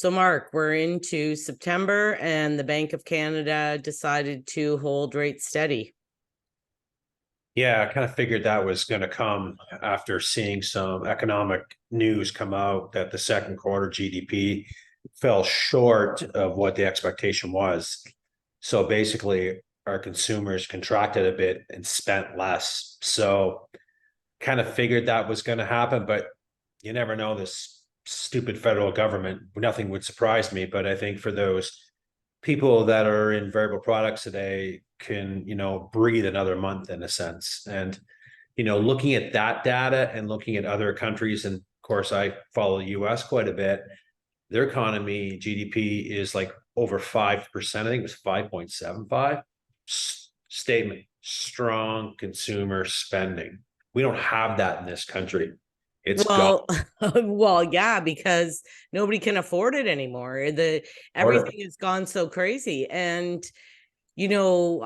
So, Mark, we're into September and the Bank of Canada decided to hold rates steady. Yeah, I kind of figured that was going to come after seeing some economic news come out that the second quarter GDP fell short of what the expectation was. So basically, our consumers contracted a bit and spent less. So kind of figured that was going to happen, but you never know this stupid federal government. Nothing would surprise me, but I think for those people that are in variable products today can, breathe another month in a sense. And, looking at that data and looking at other countries, and of course, I follow the US quite a bit, their economy GDP is like over 5%. I think it was 5.75. Statement: strong consumer spending. We don't have that in this country. It's gone. Well, well, yeah, because nobody can afford it anymore. Everything has gone so crazy. And you know,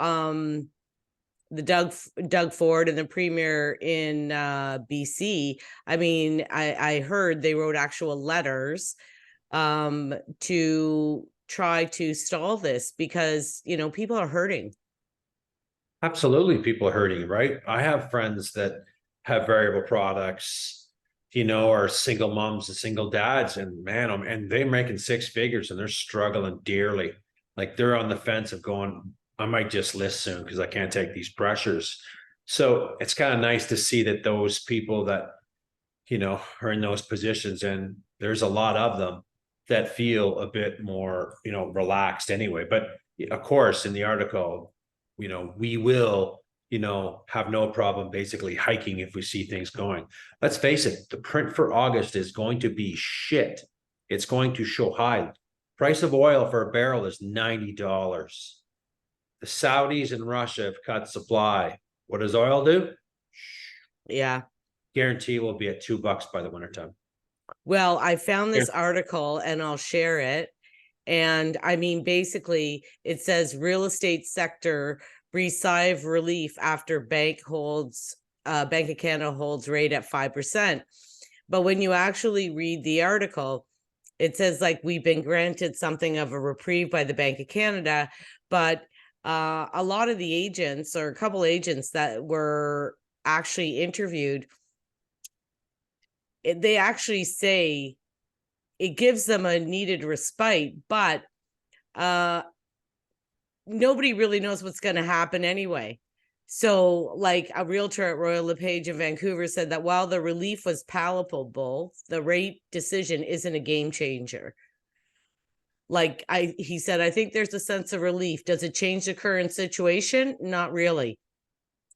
the Doug Ford and the premier in BC, I mean, I heard they wrote actual letters to try to stall this because, people are hurting. Absolutely, people are hurting, right? I have friends that have variable products, are single moms and single dads, and man, and they're making six figures and they're struggling dearly. Like they're on the fence of going, I might just list soon because I can't take these pressures. So it's kind of nice to see that those people that, are in those positions, and there's a lot of them that feel a bit more, relaxed anyway. But of course, in the article, we will, have no problem basically hiking if we see things going. Let's face it, the print for August is going to be shit. It's going to show high. Price of oil for a barrel is $90. The Saudis and Russia have cut supply. What does oil do? Yeah. Guarantee will be at $2 by the wintertime. Well, I found this article and I'll share it. And I mean, basically, it says real estate sector breathes sigh of relief after Bank of Canada holds rate at 5%. But when you actually read the article, it says like we've been granted something of a reprieve by the Bank of Canada, but a lot of the agents, or a couple agents that were actually interviewed, they actually say it gives them a needed respite, but nobody really knows what's going to happen anyway. So, like a realtor at Royal LePage in Vancouver said that while the relief was palpable, the rate decision isn't a game changer. He said, I think there's a sense of relief. Does it change the current situation? Not really.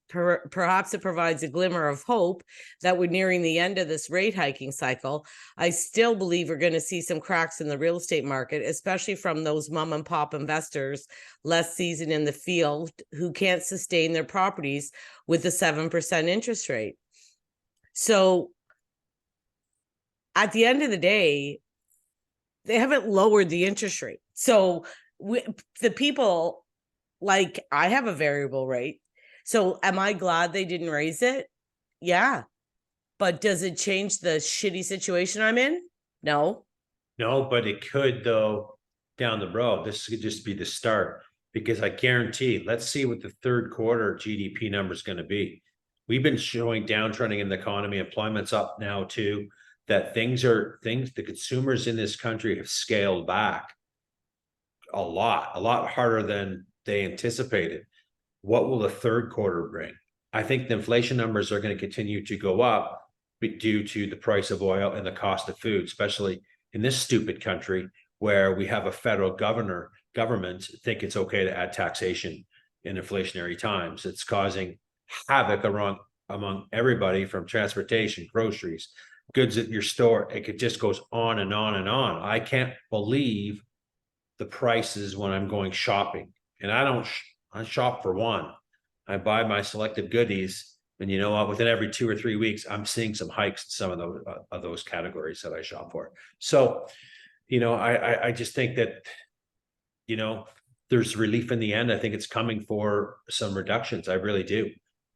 Perhaps it provides a glimmer of hope that we're nearing the end of this rate hiking cycle. I still believe we're going to see some cracks in the real estate market, especially from those mom and pop investors less seasoned in the field who can't sustain their properties with a 7% interest rate. So at the end of the day, they haven't lowered the interest rate. So the people, like I have a variable rate. So am I glad they didn't raise it? Yeah. But does it change the shitty situation I'm in? No. No, but it could though down the road. This could just be the start because I guarantee, let's see what the third quarter GDP number is going to be. We've been showing downtrending in the economy, employment's up now too, that the consumers in this country have scaled back a lot harder than they anticipated. What will the third quarter bring? I think the inflation numbers are going to continue to go up due to the price of oil and the cost of food, especially in this stupid country where we have a federal government think it's okay to add taxation in inflationary times. It's causing havoc among everybody from transportation, groceries, goods at your store. It just goes on and on and on. I can't believe the prices when I'm going shopping, and I shop for one. I buy my selective goodies, and you know what? Within every 2 or 3 weeks, I'm seeing some hikes in some of those categories that I shop for. So, I just think that, there's relief in the end. I think it's coming for some reductions. I really do.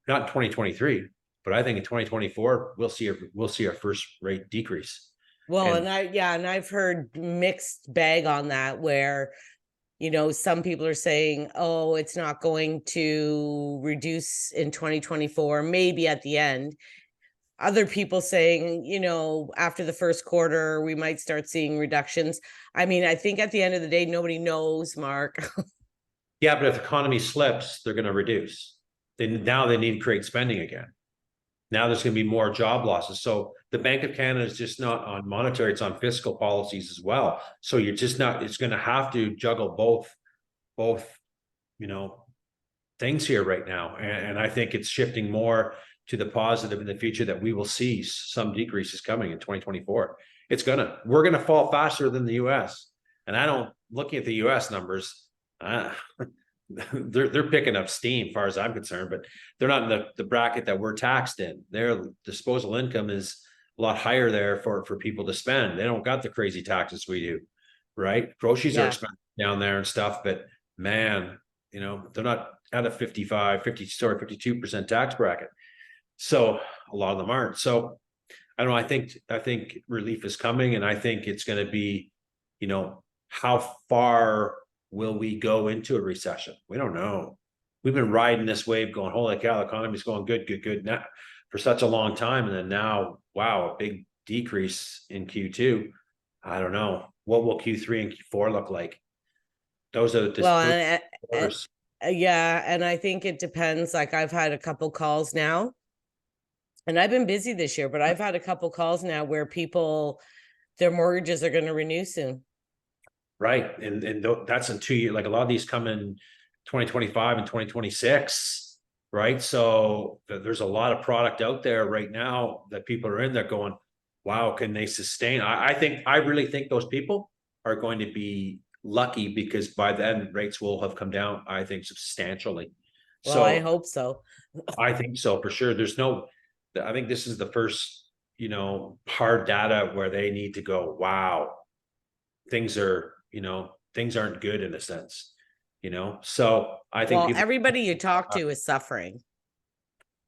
Not in 2023, but I think in 2024 we'll see our first rate decrease. Well, And and I've heard mixed bag on that where, some people are saying, oh, it's not going to reduce in 2024, maybe at the end. Other people saying, after the first quarter, we might start seeing reductions. I mean, I think at the end of the day, nobody knows, Mark. yeah, but if the economy slips, they're going to reduce. Now they need to create spending again. Now there's going to be more job losses. So the Bank of Canada is just not on monetary, it's on fiscal policies as well. So you're just not, it's going to have to juggle both, you know, things here right now. And I think it's shifting more to the positive in the future that we will see some decreases coming in 2024. We're going to fall faster than the US. And looking at the US numbers, they're picking up steam, as far as I'm concerned, but they're not in the bracket that we're taxed in. Their disposable income is a lot higher there for people to spend. They don't got the crazy taxes we do, right? Groceries are Yeah. expensive down there and stuff, but man, they're not at a 52% tax bracket. So a lot of them aren't. So I don't know. I think relief is coming, and I think it's going to be, how far will we go into a recession? We don't know. We've been riding this wave going, holy cow, the economy's going good now for such a long time. And then now, wow, a big decrease in Q2. I don't know. What will Q3 and Q4 look like? Those are Well, quarters. yeah, and I think it depends. Like I've had a couple calls now, and I've been busy this year, but I've had a couple calls now where their mortgages are going to renew soon. Right. And that's in 2 years. Like a lot of these come in 2025 and 2026. Right. So there's a lot of product out there right now that people are in there going, wow, can they sustain? I really think those people are going to be lucky, because by then rates will have come down, I think, substantially. Well, I So hope so. I think so for sure. I think this is the first, hard data where they need to go, wow, things aren't good in a sense, so I think Well, people everybody you talk to is suffering.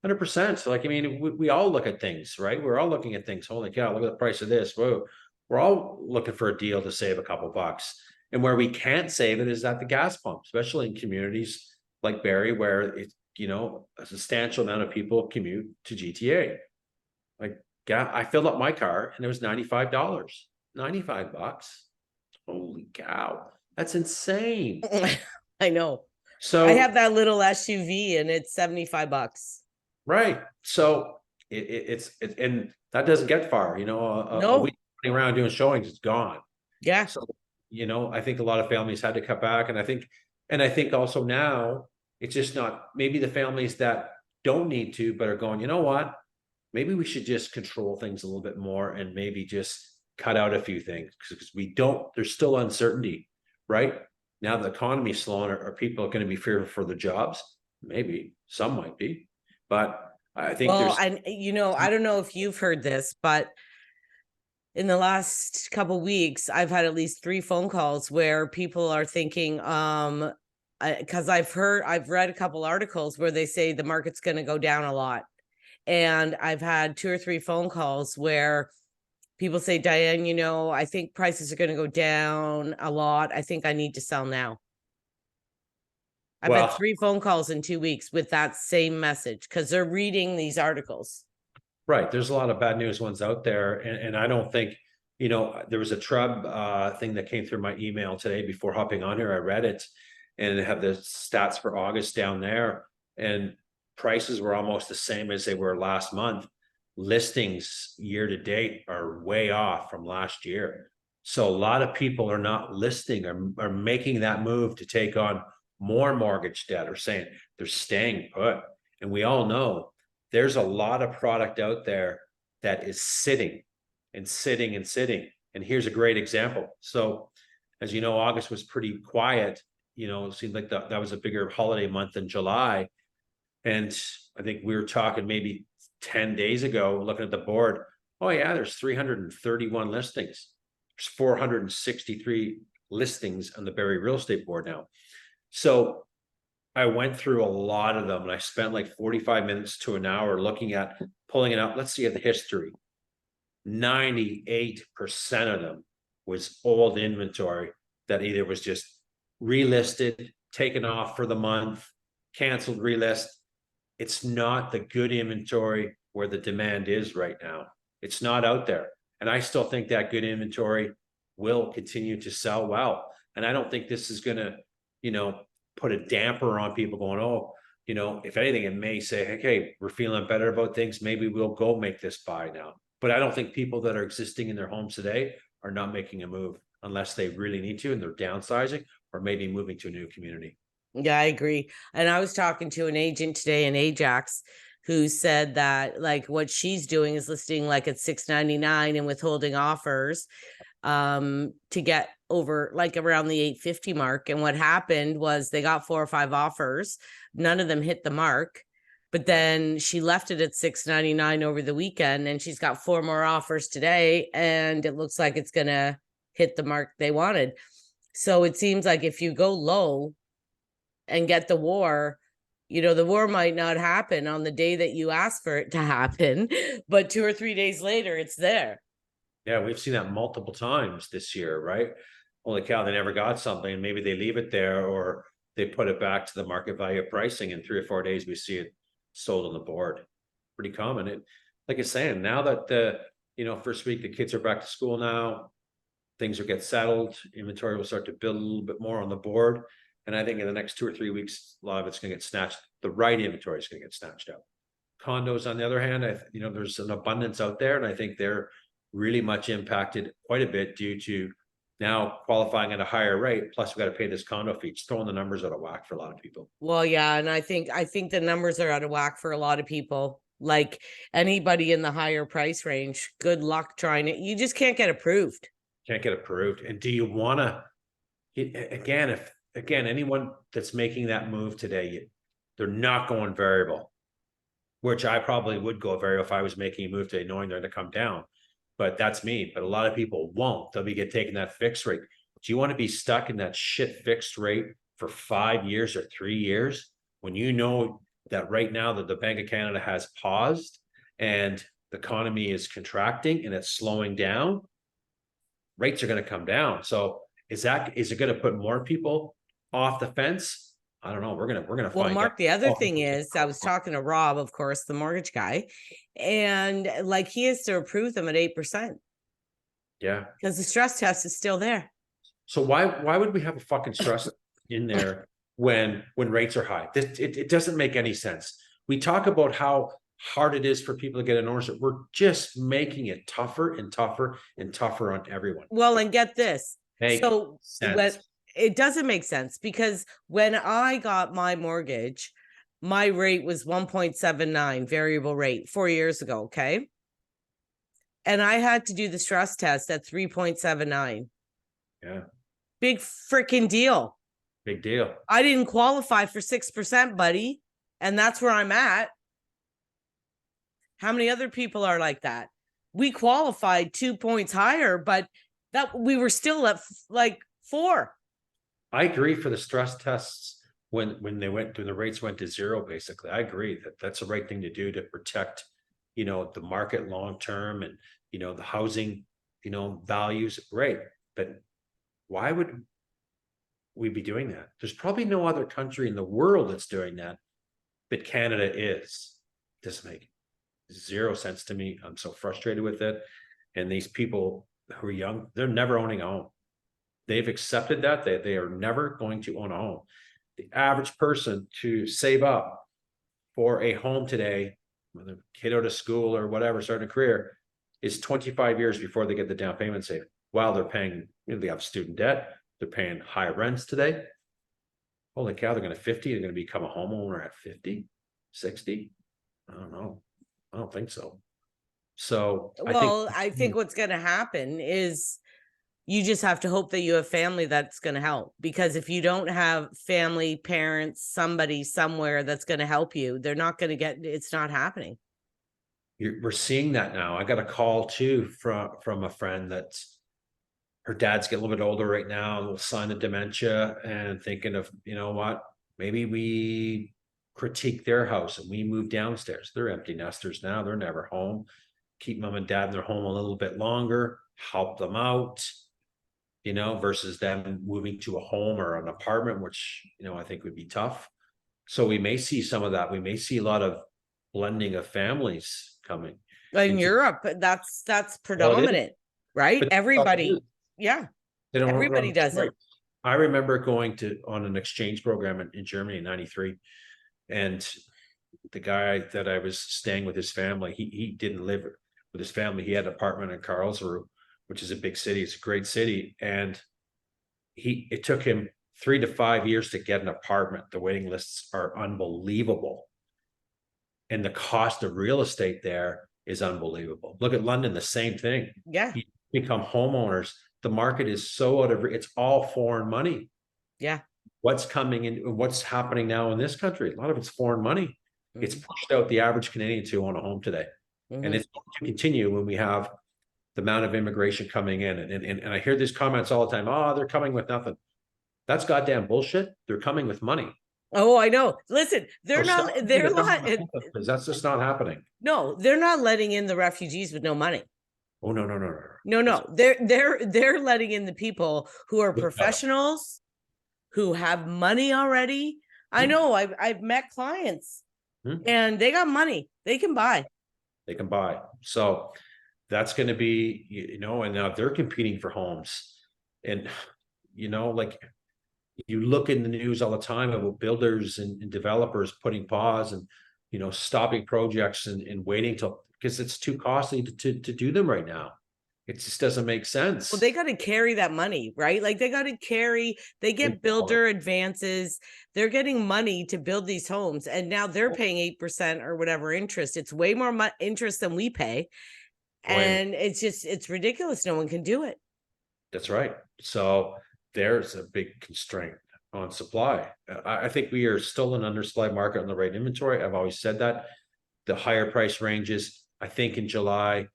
100%. Like, I mean, we all look at things, right? We're all looking at things. Holy cow, look at the price of this. Whoa. We're all looking for a deal to save a couple bucks. And where we can't save it is at the gas pump, especially in communities like Barrie, where it's, a substantial amount of people commute to GTA. Like, yeah, I filled up my car and it was $95, $95. Holy cow. That's insane. I know. I So, have that little SUV and it's $75. right. So and that doesn't get far, a week No. running around doing showings, it's gone. Yeah. So, I think a lot of families had to cut back. And I think also now it's just not, maybe the families that don't need to, but are going, you know what? Maybe we should just control things a little bit more and maybe just cut out a few things, because there's still uncertainty, right? Now the economy's slowing, are people going to be fearful for their jobs? Maybe some might be, but I think Well, and I don't know if you've heard this, but in the last couple weeks, I've had at least 3 phone calls where people are thinking, because I've read a couple articles where they say the market's going to go down a lot. And I've had 2 or 3 phone calls where people say, Diane, I think prices are going to go down a lot. I think I need to sell now. I've had 3 phone calls in 2 weeks with that same message because they're reading these articles. Right. There's a lot of bad news ones out there. And I don't think, there was a Trub thing that came through my email today before hopping on here. I read it and they have the stats for August down there, and prices were almost the same as they were last month. Listings year to date are way off from last year. So a lot of people are not listing, are making that move to take on more mortgage debt, or saying they're staying put. And we all know there's a lot of product out there that is sitting and sitting and sitting. And here's a great example. So, as you know, August was pretty quiet. It seemed like that was a bigger holiday month than July. And I think we were talking maybe 10 days ago, looking at the board. Oh yeah, there's 331 listings. There's 463 listings on the Barrie Real Estate Board now. So I went through a lot of them, and I spent like 45 minutes to an hour looking at, pulling it out. Let's see at the history. 98% of them was old inventory that either was just relisted, taken off for the month, canceled, relist. It's not the good inventory where the demand is right now. It's not out there. And I still think that good inventory will continue to sell well. And I don't think this is going to, put a damper on people going, oh, if anything, it may say, okay, we're feeling better about things. Maybe we'll go make this buy now. But I don't think people that are existing in their homes today are not making a move unless they really need to and they're downsizing or maybe moving to a new community. Yeah, I agree. And I was talking to an agent today in Ajax who said that like what she's doing is listing like at $699 and withholding offers to get over like around the 850 mark. And what happened was they got 4 or 5 offers. None of them hit the mark. But then she left it at $699 over the weekend and she's got 4 more offers today and it looks like it's going to hit the mark they wanted. So it seems like if you go low and get the war, the war might not happen on the day that you ask for it to happen, but 2 or 3 days later, it's there. Yeah, we've seen that multiple times this year, right? Holy cow, they never got something. Maybe they leave it there or they put it back to the market value pricing. In 3 or 4 days, we see it sold on the board. Pretty common. It, like it's saying, now that the, first week the kids are back to school now, things will get settled, inventory will start to build a little bit more on the board. And I think in the next 2 or 3 weeks, a lot of it's going to get snatched. The right inventory is going to get snatched out. Condos, on the other hand, there's an abundance out there, and I think they're really much impacted quite a bit due to now qualifying at a higher rate. Plus, we got to pay this condo fee. It's throwing the numbers out of whack for a lot of people. Well, yeah, and I think the numbers are out of whack for a lot of people. Like anybody in the higher price range, good luck trying it. You just can't get approved. Can't get approved. And do you want to? Again, anyone that's making that move today, they're not going variable, which I probably would go variable if I was making a move today, knowing they're going to come down. But that's me. But a lot of people won't. They'll be taking that fixed rate. Do you want to be stuck in that shit fixed rate for 5 years or 3 years when you know that right now that the Bank of Canada has paused and the economy is contracting and it's slowing down? Rates are going to come down. So is it going to put more people off the fence? I don't know. We're gonna Well, find Mark, out. the other thing is, I was talking to Rob, of course, the mortgage guy, and like he has to approve them at 8%. Yeah. Because the stress test is still there. So why would we have a fucking stress in there when rates are high? It doesn't make any sense. We talk about how hard it is for people to get an ownership. We're just making it tougher and tougher and tougher on everyone. Well, and get this. So sense. It doesn't make sense because when I got my mortgage, my rate was 1.79 variable rate 4 years ago. Okay. And I had to do the stress test at 3.79. Yeah. Big freaking deal. Big deal. I didn't qualify for 6%, buddy. And that's where I'm at. How many other people are like that? We qualified 2 points higher, but that we were still at like 4. I agree for the stress tests when the rates went to 0, basically. I agree that that's the right thing to do to protect, the market long term and, the housing, values. Great. But why would we be doing that? There's probably no other country in the world that's doing that, but Canada is. Doesn't make 0 sense to me. I'm so frustrated with it. And these people who are young, they're never owning a home. They've accepted that they are never going to own a home. The average person to save up for a home today, whether a kid out of school or whatever, starting a career, is 25 years before they get the down payment saved. While they're paying, they have student debt, they're paying high rents today. Holy cow, they're going to 50, they're going to become a homeowner at 50, 60. I don't know. I don't think so. So I think what's going to happen is you just have to hope that you have family that's going to help, because if you don't have family, parents, somebody somewhere that's going to help you, they're not going to it's not happening. We're seeing that now. I got a call too from a friend that's her dad's getting a little bit older right now, a little sign of dementia, and thinking of, what, maybe we critique their house and we move downstairs. They're empty nesters now. They're never home. keep mom and dad in their home a little bit longer, help them out, you know, versus them moving to a home or an apartment, which, you know, I think would be tough. So we may see some of that. We may see a lot of blending of families coming In into. Europe, that's Well, it is, predominant, right? but that's all it Everybody, is. yeah, They don't run everybody the does it. choice. I remember going on an exchange program in Germany in '93, and the guy that I was staying with, his family, he didn't live with his family. He had an apartment in Karlsruhe, which is a big city. It's a great city, and it took him 3 to 5 years to get an apartment. The waiting lists are unbelievable, and the cost of real estate there is unbelievable. Look at London, the same thing. Yeah, You become homeowners. The market is so it's all foreign money. yeah. What's coming in, what's happening now in this country? A lot of it's foreign money. It's Mhm, pushed out the average Canadian to own a home today. And mhm. it's going to continue when we have the amount of immigration coming in. And I hear these comments all the time. Oh, they're coming with nothing. That's goddamn bullshit. They're coming with money. Oh, I know. Listen, So they're stop not, saying they're they're coming not, with nothing, because that's just not happening. no, they're not letting in the refugees with no money. Oh, no, no, no, no. No, no, they're letting in the people who are With nothing. professionals, who have money already. I know I've met clients Hmm. and they got money. They can buy. They can buy. So that's going to be, you know, and now they're competing for homes. And, you know, like you look in the news all the time about builders and developers putting pause and, you know, stopping projects and waiting till, because it's too costly to do them right now. It just doesn't make sense. Well, they got to carry that money, right? Like they got to carry, they get builder advances. They're getting money to build these homes. And now they're paying 8% or whatever interest. It's way more interest than we pay. And it's ridiculous. No one can do it. That's right. So there's a big constraint on supply. I think we are still an undersupply market on the right inventory. I've always said that. The higher price ranges, I think in July,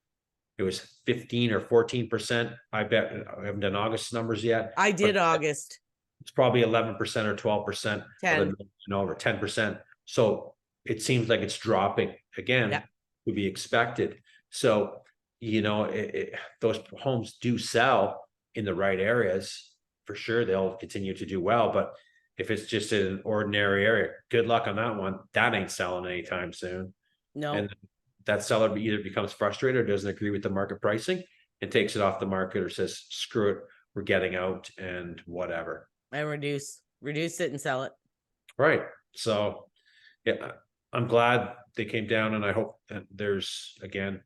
it was 15 or 14%. I bet I haven't done August numbers yet. I did August. It's probably 11% or 12% 10. over 10%. So it seems like it's dropping again, Yeah. to be expected. So, you know, those homes do sell in the right areas. For sure, they'll continue to do well. But if it's just in an ordinary area, good luck on that one. That ain't selling anytime soon. No. And that seller either becomes frustrated or doesn't agree with the market pricing and takes it off the market or says, screw it, we're getting out and whatever. And reduce it and sell it. Right. So, yeah, I'm glad they came down, and I hope that there's, again,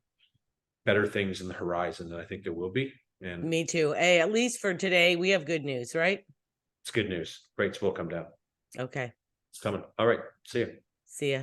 better things in the horizon, and I think there will be. And Me too. Hey, at least for today, we have good news, right? it's good news. Rates will come down. Okay. It's coming. All right. See you. See ya.